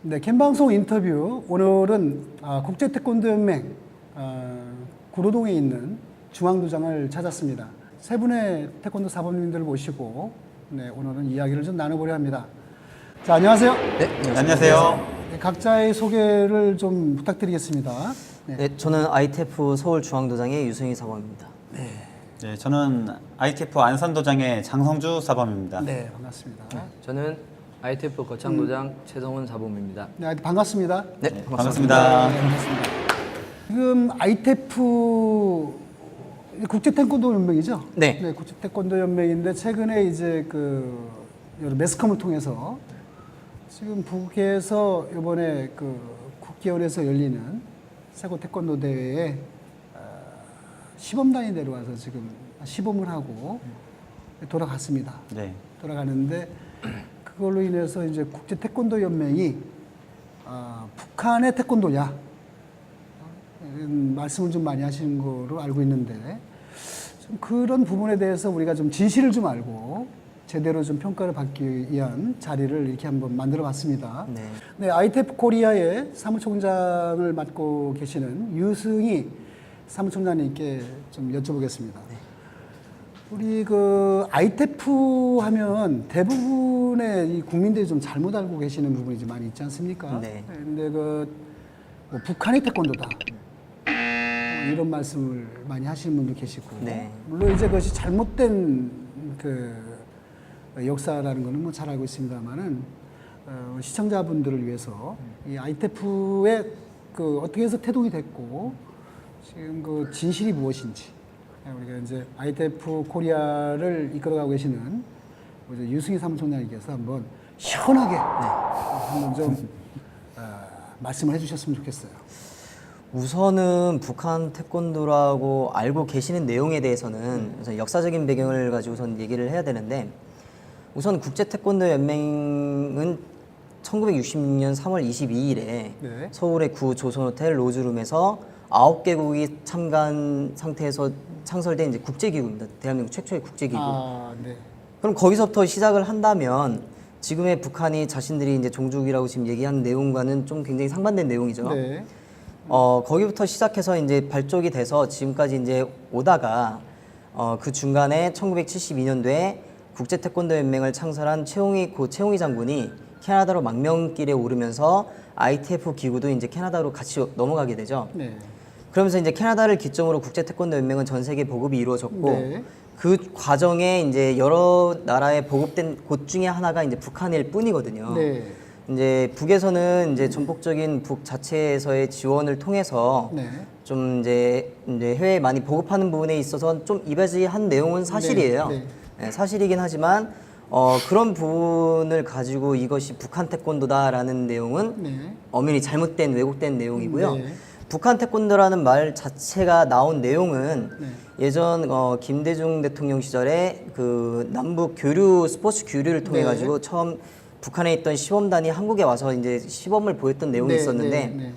네, 캠방송 인터뷰. 오늘은 국제태권도연맹 구로동에 있는 중앙도장을 찾았습니다. 세 분의 태권도 사범님들을 모시고 오늘은 이야기를 좀 나눠보려 합니다. 자, 안녕하세요. 네, 안녕하세요. 네, 각자의 소개를 좀 부탁드리겠습니다. 네, 저는 ITF 서울중앙도장의 유승희 사범입니다. 네, 저는 ITF 안산도장의 장성주 사범입니다. 네, 반갑습니다. 저는 ITF 거창도장 최성훈 사범입니다. 네, 반갑습니다. 네, 반갑습니다. 네, 반갑습니다. 지금 ITF 국제태권도연맹이죠? 네. 네, 국제태권도연맹인데 최근에 이제 여러 매스컴을 통해서 지금 북에서 이번에 국기원에서 열리는 세계 태권도 대회에 시범단이 내려와서 지금 시범을 하고 돌아갔습니다. 네. 돌아가는데 그걸로 인해서 이제 국제태권도연맹이 북한의 태권도냐 이런 말씀을 좀 많이 하시는 거로 알고 있는데 좀 그런 부분에 대해서 우리가 좀 진실을 좀 알고 제대로 좀 평가를 받기 위한 자리를 이렇게 한번 만들어 봤습니다. 네, ITF 코리아의 사무총장을 맡고 계시는 유승희 사무총장님께 좀 여쭤보겠습니다. 우리 ITF 하면 대부분의 이 국민들이 좀 잘못 알고 계시는 부분이 좀 많이 있지 않습니까? 네. 근데 뭐 북한의 태권도다. 이런 말씀을 많이 하시는 분도 계시고. 네. 물론 이제 그것이 잘못된 역사라는 거는 뭐 잘 알고 있습니다만은 시청자분들을 위해서 이 ITF의 어떻게 해서 태동이 됐고 지금 진실이 무엇인지 우리가 이제 ITF 코리아를 이끌어가고 계시는 유승희 사무총장님께서 한번 시원하게 한번 좀 말씀을 해주셨으면 좋겠어요. 우선은 북한 태권도라고 알고 계시는 내용에 대해서는 우선 역사적인 배경을 가지고 우선 얘기를 해야 되는데 우선 국제태권도연맹은 1966년 3월 22일에 네. 서울의 구 조선호텔 로즈룸에서 9개국이 참가한 상태에서 창설된 이제 국제기구입니다. 대한민국 최초의 국제기구. 네. 그럼 거기서부터 시작을 한다면 지금의 북한이 자신들이 이제 종족이라고 지금 얘기하는 내용과는 좀 굉장히 상반된 내용이죠. 네. 거기부터 시작해서 이제 발족이 돼서 지금까지 이제 오다가 그 중간에 1972년도에 국제태권도연맹을 창설한 고 최홍희 장군이 캐나다로 망명길에 오르면서 ITF 기구도 이제 캐나다로 같이 넘어가게 되죠. 네. 그러면서 이제 캐나다를 기점으로 국제태권도연맹은 전 세계 보급이 이루어졌고 네. 그 과정에 이제 여러 나라에 보급된 곳 중에 하나가 이제 북한일 뿐이거든요. 네. 이제 북에서는 이제 전폭적인 북 자체에서의 지원을 통해서 네. 좀 이제 해외에 많이 보급하는 부분에 있어서 좀 이바지한 내용은 사실이에요. 네. 네, 사실이긴 하지만 그런 부분을 가지고 이것이 북한 태권도다라는 내용은 네. 엄연히 잘못된 왜곡된 내용이고요. 네. 북한 태권도라는 말 자체가 나온 내용은 네. 예전 김대중 대통령 시절에 남북 스포츠 교류를 통해 가지고 처음 북한에 있던 시범단이 한국에 와서 이제 시범을 보였던 내용이 있었는데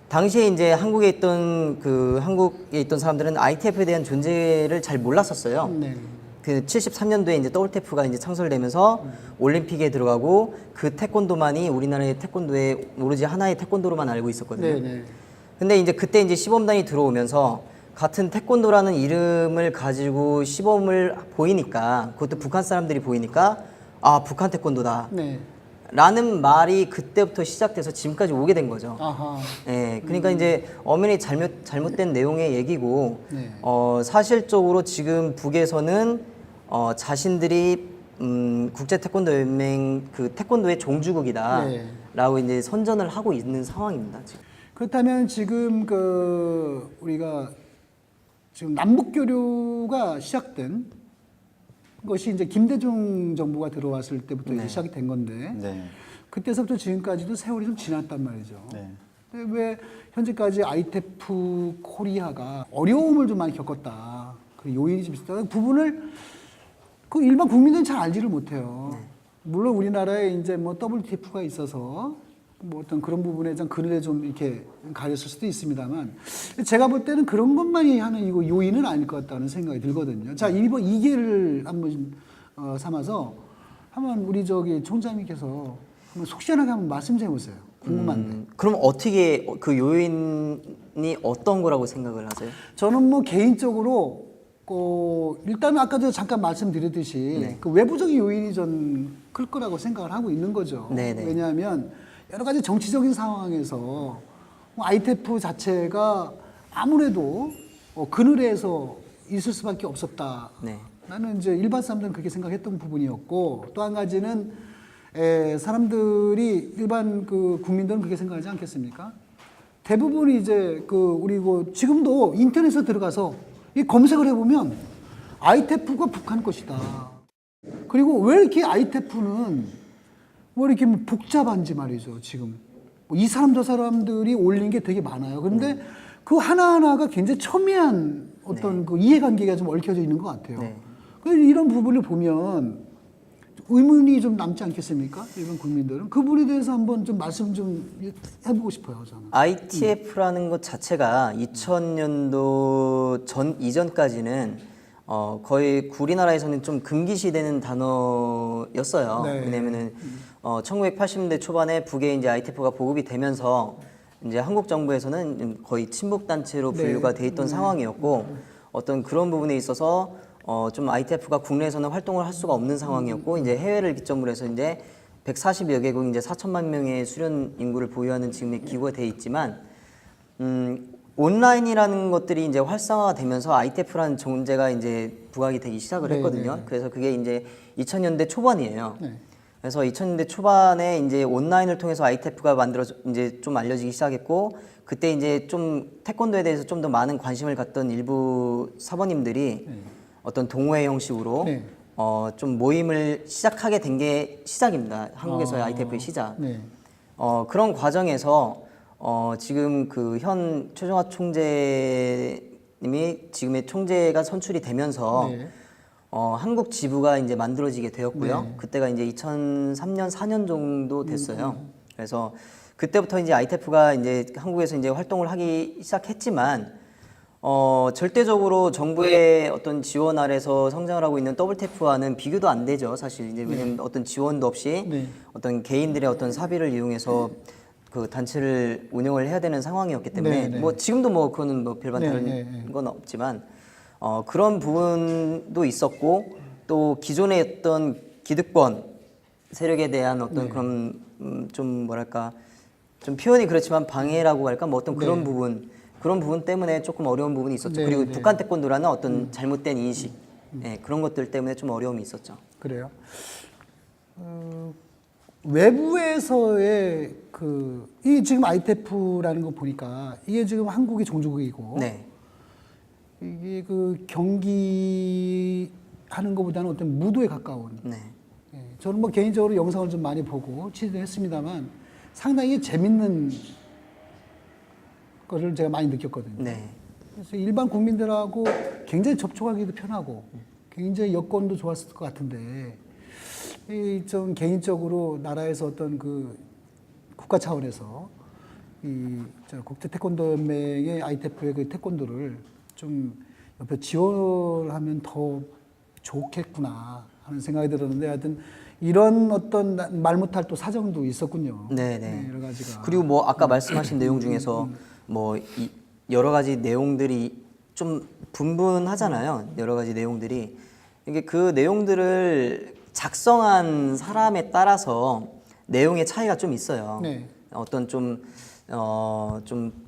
당시에 이제 한국에 있던 사람들은 ITF에 대한 존재를 잘 몰랐었어요. 네. 73년도에 이제 WTF가 이제 창설되면서 올림픽에 들어가고 그 태권도만이 우리나라의 태권도에 오로지 하나의 태권도로만 알고 있었거든요. 네. 근데 이제 그때 이제 시범단이 들어오면서 같은 태권도라는 이름을 가지고 시범을 보이니까 그것도 북한 사람들이 보이니까 북한 태권도다. 네. 라는 말이 그때부터 시작돼서 지금까지 오게 된 거죠. 아하. 네, 그러니까 이제 엄연히 잘못된 내용의 얘기고 네. 사실적으로 지금 북에서는 자신들이 국제태권도연맹 태권도의 종주국이다라고 이제 선전을 하고 있는 상황입니다. 지금. 그렇다면 지금 우리가 지금 남북 교류가 시작된 것이 이제 김대중 정부가 들어왔을 때부터 이제 시작이 된 건데 네. 그때서부터 지금까지도 세월이 좀 지났단 말이죠. 네. 근데 왜 현재까지 ITF 코리아가 어려움을 좀 많이 겪었다. 그 요인이 좀 있다. 그 부분을 일반 국민들은 잘 알지를 못해요. 물론 우리나라에 이제 뭐 WTF가 있어서 뭐 어떤 그런 부분에 좀 그늘에 좀 이렇게 가렸을 수도 있습니다만 제가 볼 때는 그런 것만이 하는 이거 요인은 아닐 것 같다는 생각이 들거든요. 자, 이번 2개를 한번 삼아서 한번 우리 총장님께서 한번 속 시원하게 한번 말씀 좀 해보세요. 궁금한데. 그럼 어떻게 그 요인이 어떤 거라고 생각을 하세요? 저는 뭐 개인적으로 일단 아까도 잠깐 말씀드렸듯이 네. 그 외부적인 요인이 전 클 거라고 생각을 하고 있는 거죠. 네네. 왜냐하면 여러 가지 정치적인 상황에서 뭐 ITF 자체가 아무래도 그늘에서 있을 수밖에 없었다. 네. 나는 이제 일반 사람들은 그렇게 생각했던 부분이었고, 또 한 가지는 사람들이 일반 그 국민들은 그렇게 생각하지 않겠습니까? 대부분이 이제 우리 지금도 인터넷에 들어가서 이 검색을 해보면 ITF가 북한 것이다. 그리고 왜 이렇게 ITF는 왜 이렇게 뭐 복잡한지 말이죠. 지금 이 사람 저 사람들이 올린 게 되게 많아요. 그런데 그 하나하나가 굉장히 첨예한 어떤 그 이해관계가 좀 얽혀져 있는 것 같아요. 네. 그래서 이런 부분을 보면 의문이 좀 남지 않겠습니까? 일반 국민들은 그 부분에 대해서 한번 좀 말씀 좀 해보고 싶어요. 저는. ITF라는 것 자체가 2000년도 이전까지는 거의 우리나라에서는 좀 금기시되는 단어였어요. 네. 왜냐면은 1980년대 초반에 북에 이제 ITF가 보급이 되면서 이제 한국 정부에서는 거의 친북 단체로 분류가 돼 있던 상황이었고 어떤 그런 부분에 있어서 좀 ITF가 국내에서는 활동을 할 수가 없는 상황이었고 이제 해외를 기점으로 해서 이제 140여 개국 이제 4천만 명의 수련 인구를 보유하는 지금의 기구가 돼 있지만 온라인이라는 것들이 이제 활성화가 되면서 ITF라는 존재가 이제 부각이 되기 시작을 네, 했거든요. 네. 그래서 그게 이제 2000년대 초반이에요. 네. 그래서 2000년대 초반에 이제 온라인을 통해서 ITF가 만들어져 이제 좀 알려지기 시작했고 그때 이제 좀 태권도에 대해서 좀 더 많은 관심을 갖던 일부 사범님들이 어떤 동호회 형식으로 네. 좀 모임을 시작하게 된 게 시작입니다. 한국에서의 ITF의 시작. 네. 그런 과정에서 지금 그 현 최종화 총재님이 지금의 총재가 선출이 되면서 네. 한국 지부가 이제 만들어지게 되었고요. 네. 그때가 이제 2003년, 4년 정도 됐어요. 그래서 그때부터 이제 ITF가 이제 한국에서 이제 활동을 하기 시작했지만 절대적으로 정부의 어떤 지원 아래서 성장을 하고 있는 WTF와는 비교도 안 되죠, 사실. 이제 왜냐면 어떤 지원도 없이 네. 어떤 개인들의 어떤 사비를 이용해서 그 단체를 운영을 해야 되는 상황이었기 때문에 네, 네. 뭐 지금도 뭐 그거는 뭐 별반 네, 다른 네, 네. 건 없지만 그런 부분도 있었고 또 기존의 어떤 기득권 세력에 대한 어떤 그런 좀 뭐랄까 좀 표현이 그렇지만 방해라고 할까 뭐 어떤 그런 부분 때문에 조금 어려운 부분이 있었죠. 네, 그리고 네. 북한 태권도라는 어떤 잘못된 인식 그런 것들 때문에 좀 어려움이 있었죠. 그래요. 외부에서의 이 지금 ITF라는 거 보니까 이게 지금 한국이 종주국이고 네. 이게 경기하는 것보다는 어떤 무도에 가까운. 네. 예, 저는 뭐 개인적으로 영상을 좀 많이 보고 취재를 했습니다만 상당히 재밌는 거를 제가 많이 느꼈거든요. 네. 그래서 일반 국민들하고 굉장히 접촉하기도 편하고 굉장히 여건도 좋았을 것 같은데 좀 개인적으로 나라에서 어떤 국가 차원에서 국제 태권도 연맹의 ITF의 그 태권도를 좀 옆에 지원하면 더 좋겠구나 하는 생각이 들었는데 하여튼 이런 어떤 말 못할 또 사정도 있었군요. 네네. 여러 가지가. 그리고 뭐 아까 말씀하신 내용 중에서 뭐 여러 가지 내용들이 좀 분분하잖아요. 여러 가지 내용들이 이게 그 내용들을 작성한 사람에 따라서 내용의 차이가 좀 있어요. 네. 어떤 좀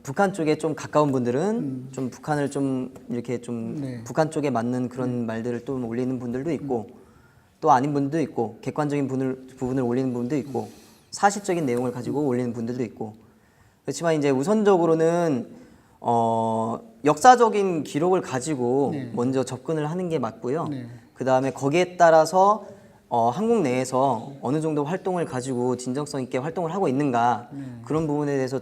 북한 쪽에 좀 가까운 분들은 좀 북한을 좀 이렇게 좀 네. 북한 쪽에 맞는 그런 말들을 또 올리는 분들도 있고 또 아닌 분들도 있고 객관적인 부분을 올리는 분도 있고 사실적인 내용을 가지고 올리는 분들도 있고 그렇지만 이제 우선적으로는 역사적인 기록을 가지고 네. 먼저 접근을 하는 게 맞고요. 네. 그 다음에 거기에 따라서 한국 내에서 어느 정도 활동을 가지고 진정성 있게 활동을 하고 있는가 그런 부분에 대해서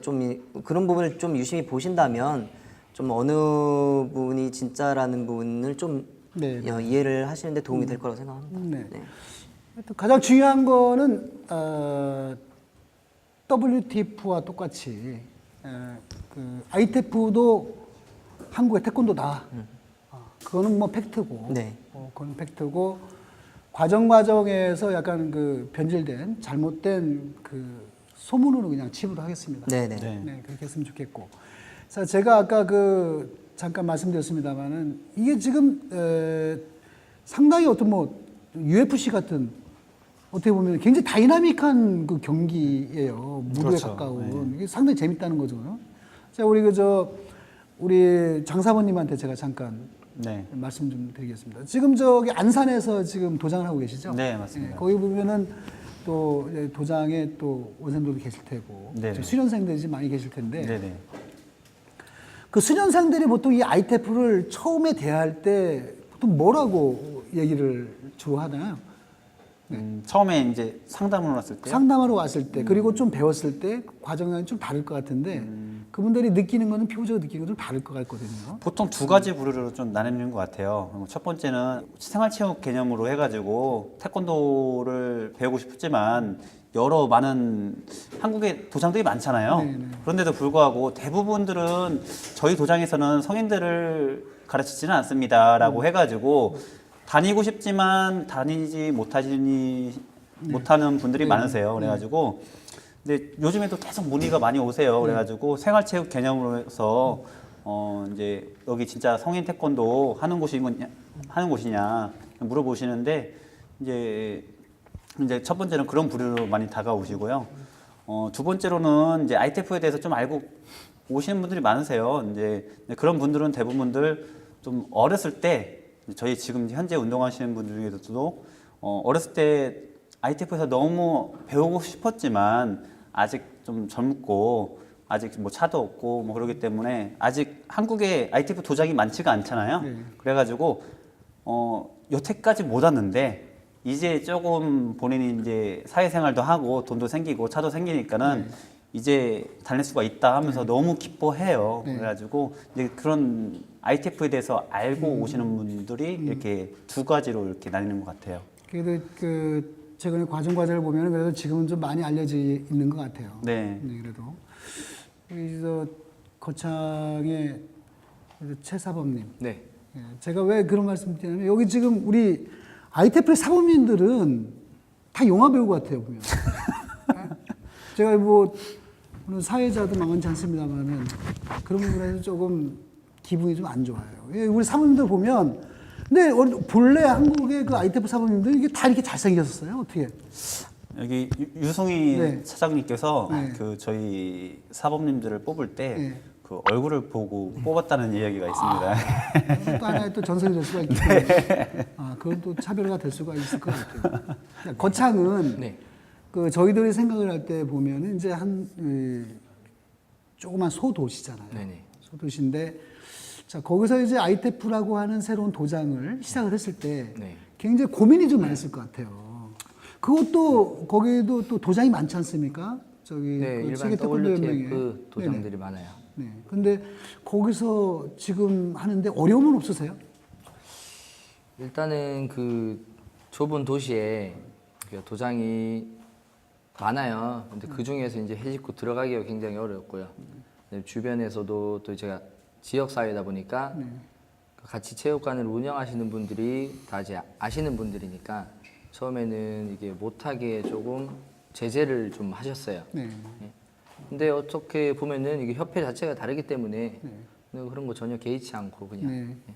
그런 부분을 좀 유심히 보신다면 좀 어느 부분이 진짜라는 부분을 좀 네. 이해를 하시는데 도움이 될 거라고 생각합니다. 네. 네. 하여튼 가장 중요한 거는 WTF와 똑같이 ITF도 한국의 태권도다. 그거는 뭐 팩트고, 네. 그건 팩트고 과정에서 약간 변질된 잘못된 소문으로 그냥 칩으로 하겠습니다. 네네. 네. 네, 그렇게 했으면 좋겠고. 자, 제가 아까 잠깐 말씀드렸습니다만은 이게 지금 상당히 어떤 뭐 UFC 같은 어떻게 보면 굉장히 다이나믹한 그 경기예요. 무도에 그렇죠. 가까운. 이게 상당히 재밌다는 거죠. 자, 우리 장 사모님한테 제가 잠깐 네. 말씀 좀 드리겠습니다. 지금 저기 안산에서 지금 도장을 하고 계시죠? 네, 맞습니다. 거기 보면은 또 이제 도장에 또 원생들도 계실 테고 네네. 수련생들이 지금 많이 계실 텐데 네네. 그 수련생들이 보통 이 ITF를 처음에 대할 때 보통 뭐라고 얘기를 주로 하나요? 처음에 이제 상담을 왔을 때 상담하러 왔을 때 그리고 좀 배웠을 때 과정이 좀 다를 것 같은데 그분들이 느끼는 거는 피부적으로 느끼는 건 좀 다를 것 같거든요. 보통 두 가지 부류로 좀 나뉘는 것 같아요. 첫 번째는 생활체육 개념으로 해가지고 태권도를 배우고 싶지만 여러 많은 한국에 도장들이 많잖아요. 네네. 그런데도 불구하고 대부분들은 저희 도장에서는 성인들을 가르치지는 않습니다라고 해가지고 다니고 싶지만 다니지 못하는 분들이 많으세요. 그래가지고 근데 요즘에도 계속 문의가 많이 오세요. 그래가지고 생활체육 개념으로 해서 이제 여기 진짜 성인 태권도 하는 곳이냐 물어보시는데 이제 첫 번째는 그런 부류로 많이 다가오시고요. 두 번째로는 이제 ITF에 대해서 좀 알고 오시는 분들이 많으세요. 이제 그런 분들은 대부분들 좀 어렸을 때 저희 지금 현재 운동하시는 분들 중에서도 어렸을 때 ITF에서 너무 배우고 싶었지만 아직 좀 젊고 아직 뭐 차도 없고 뭐 그러기 때문에 아직 한국에 ITF 도장이 많지가 않잖아요. 네. 그래가지고 여태까지 못 왔는데 이제 조금 본인이 이제 사회생활도 하고 돈도 생기고 차도 생기니까는 이제 다닐 수가 있다 하면서 너무 기뻐해요. 네. 그래가지고 이제 그런 ITF에 대해서 알고 오시는 분들이 이렇게 두 가지로 이렇게 나뉘는 것 같아요. 그래도 최근에 과정을 보면 그래도 지금은 좀 많이 알려져 있는 것 같아요. 네. 그래도 여기서 거창의 최사범님. 네. 예, 제가 왜 그런 말씀 드리냐면 여기 지금 우리 ITF 사범님들은 다 영화 배우 같아요 보면. 제가 뭐 오늘 사회자도 만만치 않습니다만은 그런 부분에서 조금 기분이 좀 안 좋아요. 예, 우리 사범님들 보면 근데 본래 한국의 그 ITF 사범님들 이게 다 이렇게 잘생겼었어요 어떻게? 여기 유승희 네. 차장님께서 네. 그 저희 사범님들을 뽑을 때 네. 그 얼굴을 보고 뽑았다는 이야기가 있습니다. 또 하나의 또 전설이 될 수가 있기 때문에 그건 또 차별화가 될 수가 있을 것 같아요. 거창은 네. 그 저희들이 생각을 할 때 보면은 이제 조그만 소도시잖아요. 네네. 소도시인데 자 거기서 이제 ITF라고 하는 새로운 도장을 시작을 했을 때 네. 굉장히 고민이 좀 많았을 것 같아요. 그것도 거기에도 또 도장이 많지 않습니까? 저기 네, 그 일반 세계 태권도 연맹에. WTF 도장들이 많아요. 네. 근데 거기서 지금 하는데 어려움은 없으세요? 일단은 그 좁은 도시에 그 도장이 많아요. 근데 그 중에서 이제 해집고 들어가기가 굉장히 어렵고요. 주변에서도 또 제가 지역 사회다 보니까 같이 체육관을 운영하시는 분들이 다 이제 아시는 분들이니까 처음에는 이게 못하게 조금 제재를 좀 하셨어요. 네. 예. 근데 어떻게 보면은 이게 협회 자체가 다르기 때문에 그런 거 전혀 개의치 않고 그냥 네. 예.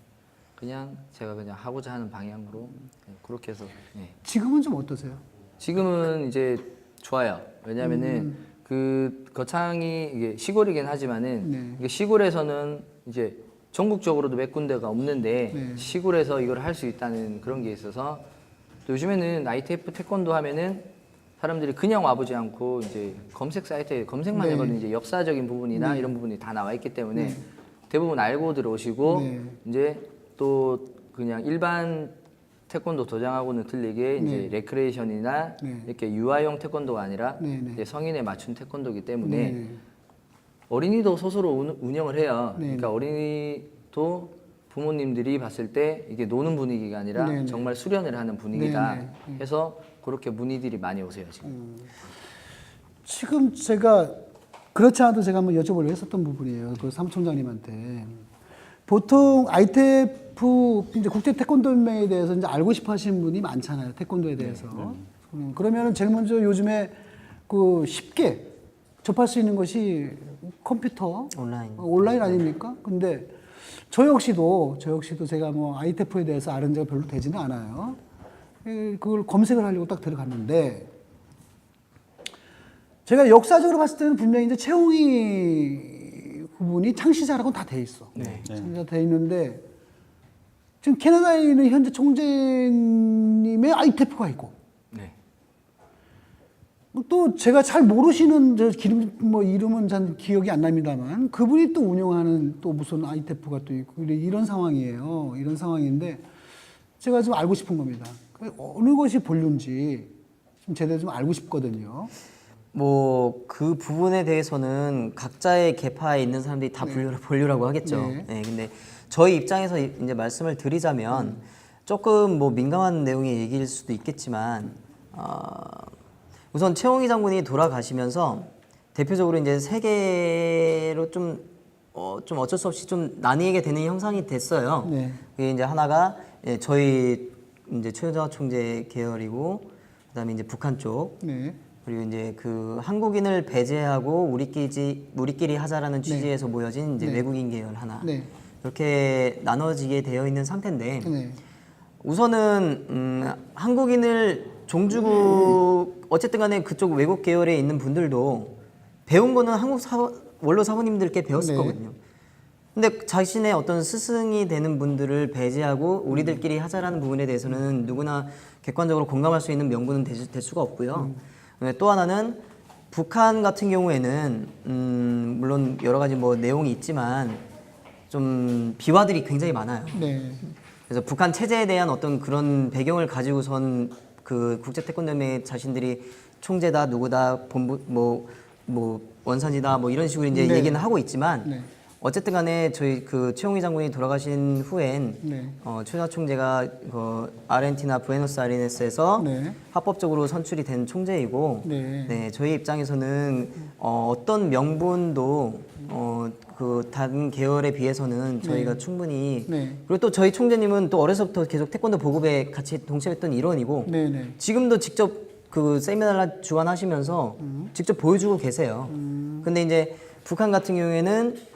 그냥 제가 그냥 하고자 하는 방향으로 예, 그렇게 해서 예. 지금은 좀 어떠세요? 지금은 이제 좋아요. 왜냐면은 그 거창이 이게 시골이긴 하지만은 네. 이게 시골에서는 이제 전국적으로도 몇 군데가 없는데 네. 시골에서 이걸 할 수 있다는 그런 게 있어서 또 요즘에는 ITF 태권도 하면은 사람들이 그냥 와보지 않고 이제 검색 사이트에 검색만 네. 해봐도 이제 역사적인 부분이나 이런 부분이 다 나와 있기 때문에 대부분 알고 들어오시고 네. 이제 또 그냥 일반 태권도 도장하고는 틀리게 이제 레크레이션이나 네. 이렇게 유아용 태권도가 아니라 네, 네. 이제 성인에 맞춘 태권도이기 때문에 네. 어린이도 스스로 운영을 해요. 네. 그러니까 어린이도 부모님들이 봤을 때 이게 노는 분위기가 아니라 네, 네. 정말 수련을 하는 분위기다 네, 네. 해서 그렇게 문의들이 많이 오세요 지금. 지금 제가 그렇지 않아도 제가 한번 여쭤보려고 했었던 부분이에요. 그 사무총장님한테. 보통 ITF 이제 국제 태권도 연맹에 대해서 이제 알고 싶어 하시는 분이 많잖아요. 태권도에 대해서. 그러면은 제일 먼저 요즘에 그 쉽게 접할 수 있는 것이 컴퓨터, 온라인. 아닙니까? 근데 저 역시도 제가 뭐 ITF에 대해서 아는 지가 별로 되지는 않아요. 그걸 검색을 하려고 딱 들어갔는데 제가 역사적으로 봤을 때는 분명히 이제 최홍희 그분이 창시자라고는 다 돼 있어. 창시자 돼 있는데 지금 캐나다에 있는 현재 총재님의 ITF가 있고 네. 또 제가 잘 모르시는 뭐 이름은 잘 기억이 안 납니다만 그분이 또 운영하는 또 무슨 ITF가 또 있고 이런 상황이에요. 이런 상황인데 제가 좀 알고 싶은 겁니다. 어느 것이 본류인지 좀 제대로 좀 알고 싶거든요. 뭐 그 부분에 대해서는 각자의 계파에 있는 사람들이 다 본류라고 하겠죠. 네. 근데 저희 입장에서 이제 말씀을 드리자면 조금 뭐 민감한 내용의 얘기일 수도 있겠지만 우선 최홍희 장군이 돌아가시면서 대표적으로 이제 세계로 좀 어쩔 수 없이 좀 나뉘게 되는 형상이 됐어요. 네. 그게 이제 하나가 저희 이제 최여자 총재 계열이고 그다음에 이제 북한 쪽. 네. 그리고 이제 그 한국인을 배제하고 우리끼리 하자라는 취지에서 모여진 이제 외국인 계열 하나 네. 이렇게 나눠지게 되어 있는 상태인데 네. 우선은 한국인을 종주국 어쨌든 간에 그쪽 외국 계열에 있는 분들도 배운 거는 원로 사모님들께 배웠을 네. 거거든요. 근데 자신의 어떤 스승이 되는 분들을 배제하고 우리들끼리 하자라는 부분에 대해서는 누구나 객관적으로 공감할 수 있는 명분은 될 수가 없고요. 또 하나는 북한 같은 경우에는 물론 여러 가지 뭐 내용이 있지만 좀 비화들이 굉장히 많아요. 네. 그래서 북한 체제에 대한 어떤 그런 배경을 가지고선 그 국제태권도연맹 자신들이 총재다 누구다 본부 뭐 원산이다 뭐 이런 식으로 이제 네. 얘기는 하고 있지만 네. 어쨌든 간에 저희 그 최홍희 장군이 돌아가신 후엔 네. 최여사 총재가 그 아르헨티나 부에노스아이레스에서 네. 합법적으로 선출이 된 총재이고 네. 저희 입장에서는 어떤 명분도 그 다른 계열에 비해서는 저희가 충분히 네. 그리고 또 저희 총재님은 또 어려서부터 계속 태권도 보급에 같이 동참했던 일원이고 네. 네. 지금도 직접 그 세미나를 주관하시면서 직접 보여주고 계세요. 근데 이제 북한 같은 경우에는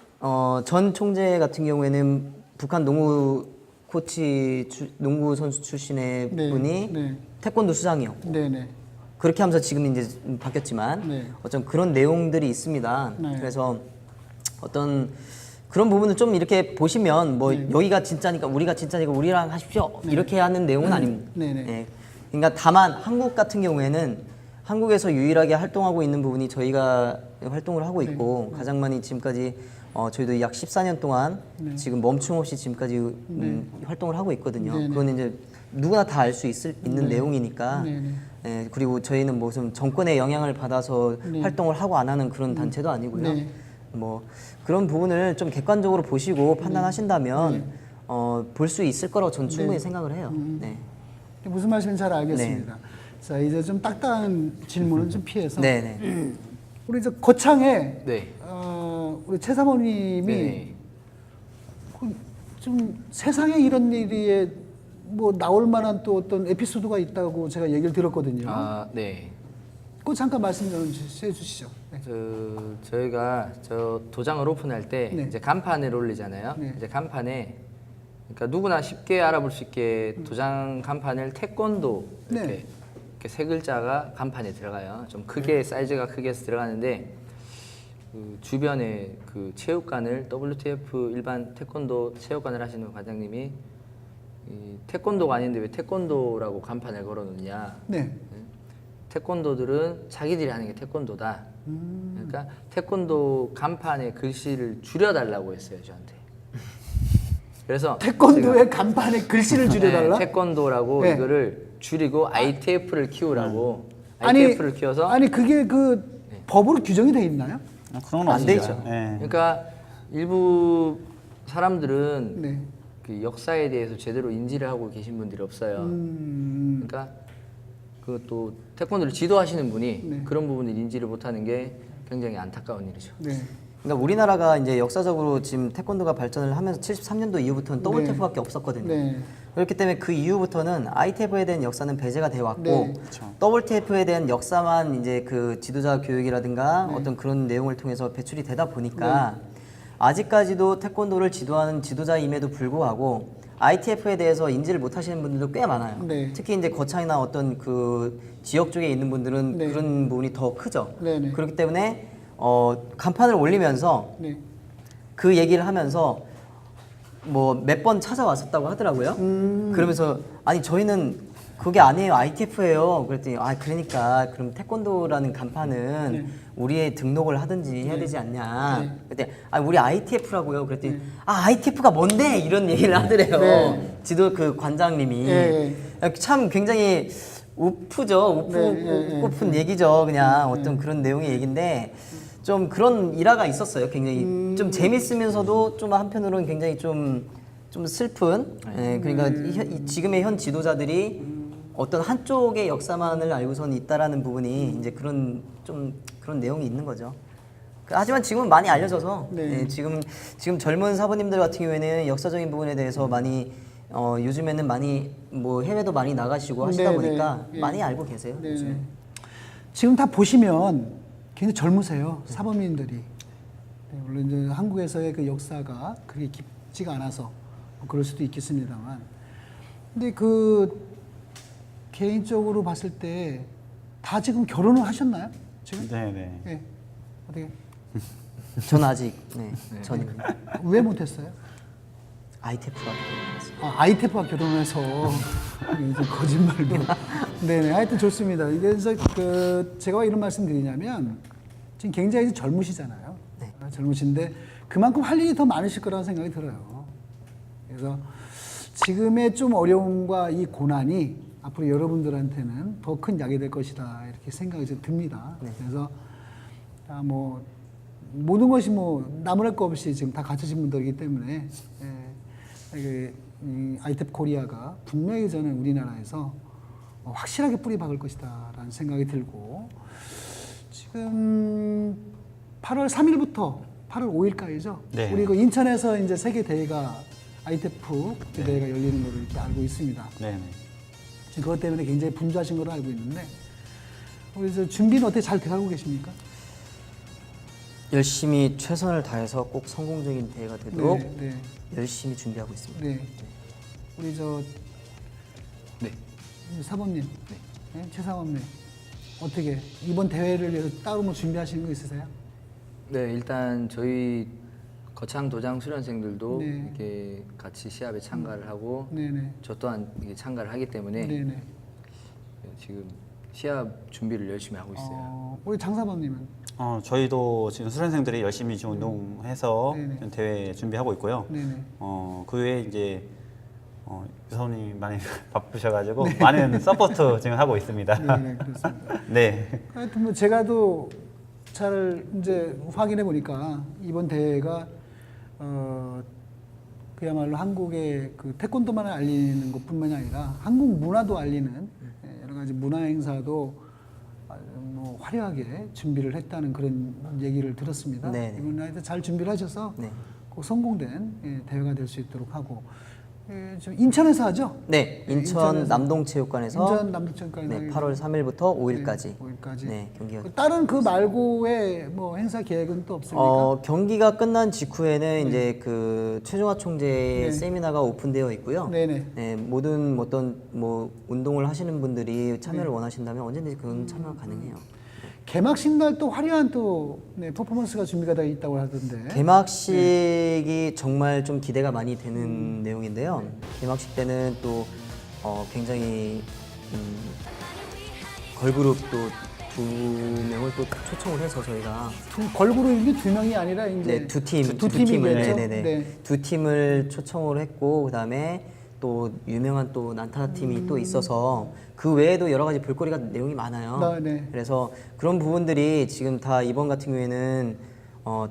전 총재 같은 경우에는 북한 농구 코치 농구 선수 출신의 네. 분이 네. 태권도 수장이었고 네. 네. 그렇게 하면서 지금 이제 바뀌었지만 네. 어떤 그런 내용들이 있습니다. 네. 그래서 어떤 그런 부분을 좀 이렇게 보시면 뭐 여기가 진짜니까 우리랑 하십시오 이렇게 하는 내용은 아닙니다. 네. 네. 예. 그러니까 다만 한국 같은 경우에는 한국에서 유일하게 활동하고 있는 부분이 저희가 활동을 하고 있고 가장 많이 지금까지 저희도 약 14년 동안 지금 멈춤 없이 지금까지 활동을 하고 있거든요. 네. 그건 이제 누구나 다 알 수 있는 내용이니까. 네. 네. 예, 그리고 저희는 무슨 정권의 영향을 받아서 활동을 하고 안 하는 그런 단체도 아니고요. 네. 뭐 그런 부분을 좀 객관적으로 보시고 판단하신다면 볼 수 있을 거라고 저는 충분히 생각을 해요. 네. 무슨 말씀인지 잘 알겠습니다. 자, 이제 좀 딱딱한 질문은 좀 피해서 네네. 우리 이제 거창에 네. 우리 최 사모님이 네. 좀 세상에 이런 일이 뭐 나올 만한 또 어떤 에피소드가 있다고 제가 얘기를 들었거든요. 아, 네. 그거 잠깐 말씀 좀 해주시죠. 네. 저희가 도장을 오픈할 때 네. 이제 간판을 올리잖아요. 네. 이제 간판에 그러니까 누구나 쉽게 알아볼 수 있게 도장 간판을 태권도 이렇게, 네. 이렇게 세 글자가 간판에 들어가요. 좀 크게 사이즈가 크게 해서 들어가는데 그 주변에 그 체육관을 WTF 일반 태권도 체육관을 하시는 과장님이 이 태권도가 아닌데 왜 태권도라고 간판을 걸어놓냐? 네. 태권도들은 자기들이 하는 게 태권도다. 그러니까 태권도 간판에 글씨를 줄여달라고 했어요 저한테. 그래서 태권도의 간판에 글씨를 줄여달라? 네, 태권도라고 네. 이거를 줄이고 ITF를 키우라고 아니, ITF를 키워서 아니 그게 그 법으로 규정이 돼 있나요? 그런 건 안 돼 없습니다. 있죠. 예. 그러니까 일부 사람들은 네. 그 역사에 대해서 제대로 인지를 하고 계신 분들이 없어요. 그러니까 그 또 태권도를 지도하시는 분이 네. 그런 부분을 인지를 못하는 게 굉장히 안타까운 일이죠. 네. 그러니까 우리나라가 이제 역사적으로 지금 태권도가 발전을 하면서 73년도 이후부터는 WTF밖에 없었거든요. 네. 그렇기 때문에 그 이후부터는 ITF에 대한 역사는 배제가 되어 왔고 네. WTF에 대한 역사만 이제 그 지도자 교육이라든가 네. 어떤 그런 내용을 통해서 배출이 되다 보니까 아직까지도 태권도를 지도하는 지도자임에도 불구하고 ITF에 대해서 인지를 못 하시는 분들도 꽤 많아요. 네. 특히 이제 거창이나 어떤 그 지역 쪽에 있는 분들은 네. 그런 부분이 더 크죠. 네, 네. 그렇기 때문에 간판을 올리면서 네. 그 얘기를 하면서 뭐 몇 번 찾아왔었다고 하더라고요. 그러면서 아니 저희는 그게 아니에요, ITF예요. 그랬더니 아 그러니까 그럼 태권도라는 간판은 우리의 등록을 하든지 해야 되지 않냐. 그랬더니 아 우리 ITF라고요. 그랬더니 아 ITF가 뭔데 이런 얘기를 하더래요. 네. 지도 그 관장님이 네. 참 굉장히 우프죠. 웃고픈 얘기죠. 그냥 어떤 그런 내용의 얘기인데 좀 그런 일화가 있었어요. 굉장히 좀 재밌으면서도 좀 한편으로는 굉장히 좀 슬픈. 예, 그러니까 지금의 현 지도자들이 어떤 한쪽의 역사만을 알고선 있다라는 부분이 이제 그런 내용이 있는 거죠. 하지만 지금은 많이 알려져서 네. 예, 지금 젊은 사부님들 같은 경우에는 역사적인 부분에 대해서 많이 요즘에는 많이 뭐 해외도 많이 나가시고 하시다 네, 보니까 네. 많이 알고 계세요. 네. 요즘에. 지금 다 보시면 굉장히 젊으세요. 사범님들이. 네, 물론 이제 한국에서의 그 역사가 그렇게 깊지가 않아서 뭐 그럴 수도 있겠습니다만. 근데 그 개인적으로 봤을 때 다 지금 결혼을 하셨나요? 지금? 네네. 예. 어떻게? 저는 아직 전입니다. 왜 못했어요? ITF가 들어갔어요. 아, ITF가 결혼해서 이제 거짓말도. 네네. 하여튼 좋습니다. 그래서 그 제가 왜 이런 말씀 드리냐면 지금 굉장히 젊으시잖아요. 네. 젊으신데 그만큼 할 일이 더 많으실 거라는 생각이 들어요. 그래서 지금의 좀 어려움과 이 고난이 앞으로 여러분들한테는 더 큰 약이 될 것이다 이렇게 생각이 좀 듭니다. 네. 그래서 뭐 모든 것이 뭐 나무랄 거 없이 지금 다 갖추신 분들이기 때문에 이 ITF 코리아가 분명히 저는 우리나라에서 확실하게 뿌리 박을 것이다라는 생각이 들고 지금 8월 3일부터 8월 5일까지죠. 네. 우리 그 인천에서 이제 세계 대회가 ITF 대회가 열리는 걸로 이렇게 알고 있습니다. 네네. 지금 그것 때문에 굉장히 분주하신 걸로 알고 있는데 우리 저 준비는 어떻게 잘 돼가고 계십니까? 열심히 최선을 다해서 꼭 성공적인 대회가 되도록 네. 열심히 준비하고 있습니다. 네. 우리 저 네. 사범님, 네, 최상업님 어떻게 이번 대회를 위해서 따로 뭐 준비하시는 거 있으세요? 네, 일단 저희 거창 도장 수련생들도 네. 이렇게 같이 시합에 참가를 하고 네네. 저 또한 이게 참가를 하기 때문에 네네. 지금 시합 준비를 열심히 하고 있어요. 우리 장사범님은 저희도 지금 수련생들이 열심히 지금 운동해서 네네. 대회 준비하고 있고요. 네네. 그 외에 이제 유사원님이 많이 바쁘셔가지고 많은 서포트 지금 하고 있습니다. 네, 그렇습니다. 네. 하여튼 뭐 제가 또 잘 이제 확인해 보니까 이번 대회가 그야말로 한국의 그 태권도만을 알리는 것뿐만이 아니라 한국 문화도 알리는 여러 가지 문화 행사도 뭐 화려하게 준비를 했다는 그런 얘기를 들었습니다. 네. 이번 하여튼 잘 준비를 하셔서 네. 꼭 성공된 대회가 될 수 있도록 하고 지금 인천에서 하죠? 네, 인천 인천에서. 남동체육관에서 인천 남동체육관에서 네, 8월 3일부터 5일까지 네, 5일까지. 네, 경기가 다른 그 말고의 뭐 행사 계획은 또 없습니까? 경기가 끝난 직후에는 이제 그 최종화 총재의 네. 세미나가 오픈되어 있고요. 네네. 네, 모든 어떤 뭐 운동을 하시는 분들이 참여를 네. 원하신다면 언제든지 그건 참여가 가능해요. 개막식 날 또 화려한 또 퍼포먼스가 준비가 되어 있다고 하던데. 개막식이 정말 좀 기대가 많이 되는 내용인데요. 개막식 때는 또 굉장히 걸그룹 또 두 명을 또 초청을 해서 저희가 걸그룹이 두 명이 아니라 이제 네, 두 팀을 팀이겠죠? 네네네. 네. 두 팀을 초청을 했고 그다음에 또 유명한 또 난타 팀이 또 있어서 그 외에도 여러 가지 볼거리가 내용이 많아요. 네. 그래서 그런 부분들이 지금 다 이번 같은 경우에는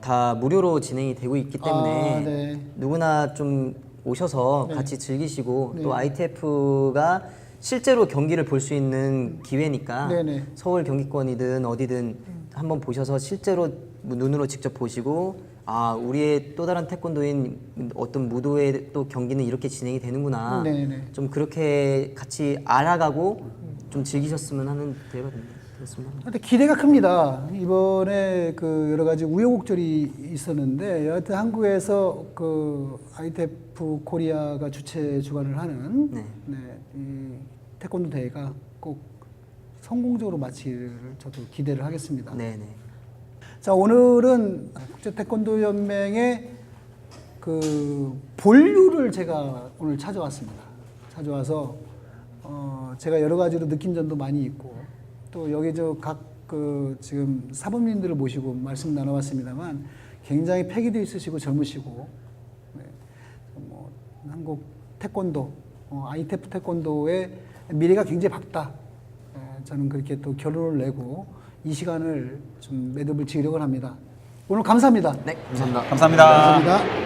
다 무료로 진행이 되고 있기 때문에 네. 누구나 좀 오셔서 네. 같이 즐기시고 네. 또 ITF가 실제로 경기를 볼 수 있는 기회니까 네네. 서울 경기권이든 어디든 한번 보셔서 실제로 눈으로 직접 보시고 아 우리의 또 다른 태권도인 어떤 무도의 또 경기는 이렇게 진행이 되는구나. 네네. 좀 그렇게 같이 알아가고 좀 즐기셨으면 하는 대회가 됐습니다. 근데 기대가 큽니다. 이번에 그 여러 가지 우여곡절이 있었는데 여하튼 한국에서 그 ITF 코리아가 주최 주관을 하는 네. 이 태권도 대회가 꼭 성공적으로 마치기를 저도 기대를 하겠습니다. 네네. 자, 오늘은 국제 태권도 연맹의 그 본류를 제가 오늘 찾아왔습니다. 찾아와서 제가 여러 가지로 느낀 점도 많이 있고 또 여기 저 각 그 지금 사범님들을 모시고 말씀 나눠봤습니다만 굉장히 패기도 있으시고 젊으시고 네, 뭐 한국 태권도 ITF 태권도의 미래가 굉장히 밝다. 저는 그렇게 또 결론을 내고 이 시간을 좀 매듭을 지으려고 합니다. 오늘 감사합니다. 네. 감사합니다. 감사합니다. 감사합니다.